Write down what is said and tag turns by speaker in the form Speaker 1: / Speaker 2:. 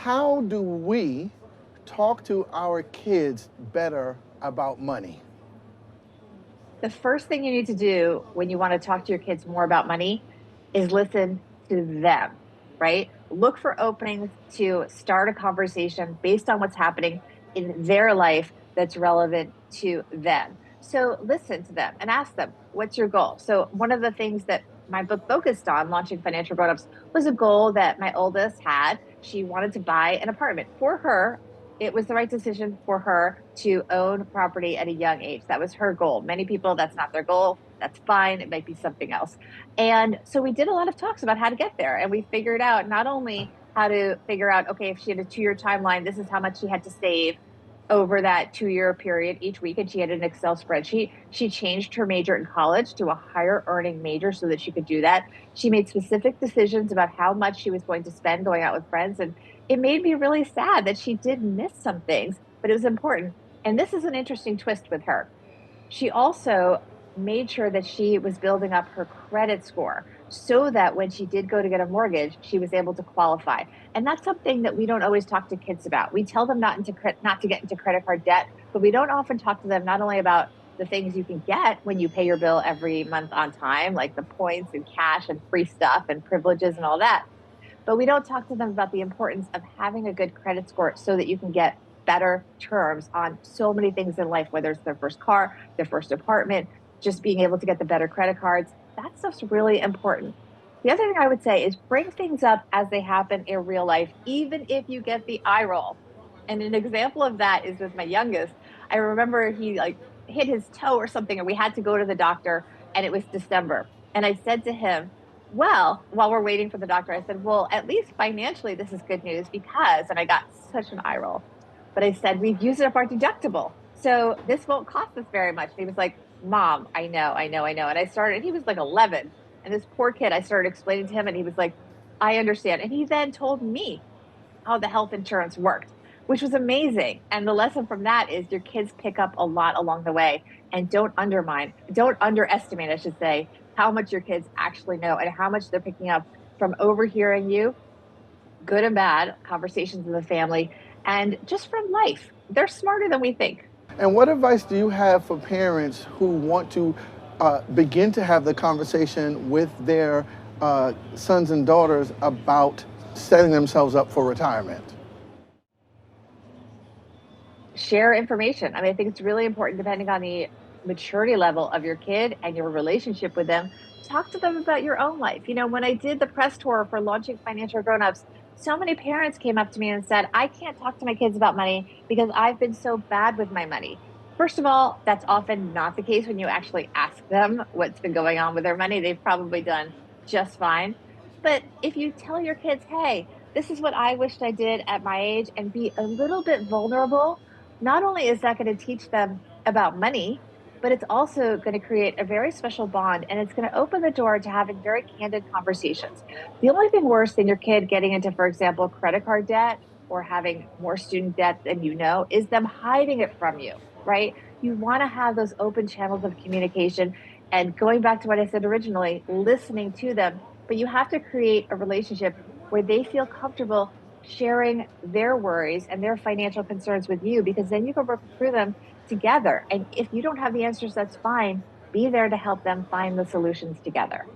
Speaker 1: How do we talk to our kids better about money?
Speaker 2: The first thing you need to do when you want to talk to your kids more about money is listen to them, right? Look for openings to start a conversation based on what's happening in their life that's relevant to them. So listen to them and ask them, what's your goal? So one of the things that my book focused on, Launching Financial Grownups, was a goal that my oldest had. She wanted to buy an apartment for her. It was the right decision for her to own property at a young age. That was her goal. Many people, that's not their goal. That's fine. It might be something else. And so we did a lot of talks about how to get there. And we figured out not only how to figure out, okay, if she had a 2 year timeline, this is how much she had to save over that 2 year period each week. And she had an Excel spreadsheet. She changed her major in college to a higher earning major so that she could do that. She made specific decisions about how much she was going to spend going out with friends. And it made me really sad that she did miss some things, but it was important. And this is an interesting twist with her. She also made sure that she was building up her credit score so that when she did go to get a mortgage, she was able to qualify. And that's something that we don't always talk to kids about. We tell them not to get into credit card debt, but we don't often talk to them not only about the things you can get when you pay your bill every month on time, like the points and cash and free stuff and privileges and all that, but we don't talk to them about the importance of having a good credit score so that you can get better terms on so many things in life, whether it's their first car, their first apartment, just being able to get the better credit cards. That stuff's really important. The other thing I would say is bring things up as they happen in real life, even if you get the eye roll. And an example of that is with my youngest. I remember he like hit his toe or something, and we had to go to the doctor, and it was December. And I said to him, well, while we're waiting for the doctor, I said, well, at least financially, this is good news because, and I got such an eye roll, but I said, we've used up our deductible. So this won't cost us very much. And he was like, Mom, I know, I know, I know. And I started, and he was like 11. And this poor kid, I started explaining to him, and he was like, I understand. And he then told me how the health insurance worked, which was amazing. And the lesson from that is your kids pick up a lot along the way, and don't underestimate, I should say, how much your kids actually know and how much they're picking up from overhearing you, good and bad, conversations in the family, and just from life. They're smarter than we think.
Speaker 1: And what advice do you have for parents who want to begin to have the conversation with their sons and daughters about setting themselves up for retirement?
Speaker 2: Share information. I mean, I think it's really important, depending on the maturity level of your kid and your relationship with them. Talk to them about your own life. You know, when I did the press tour for Launching Financial Grownups, so many parents came up to me and said, I can't talk to my kids about money because I've been so bad with my money. First of all, that's often not the case when you actually ask them what's been going on with their money. They've probably done just fine. But if you tell your kids, hey, this is what I wished I did at my age, and be a little bit vulnerable, not only is that going to teach them about money, but it's also going to create a very special bond, and it's going to open the door to having very candid conversations. The only thing worse than your kid getting into, for example, credit card debt or having more student debt than you know is them hiding it from you, right? You want to have those open channels of communication. And going back to what I said originally, listening to them, but you have to create a relationship where they feel comfortable sharing their worries and their financial concerns with you, because then you can work through them together. And if you don't have the answers, that's fine. Be there to help them find the solutions together.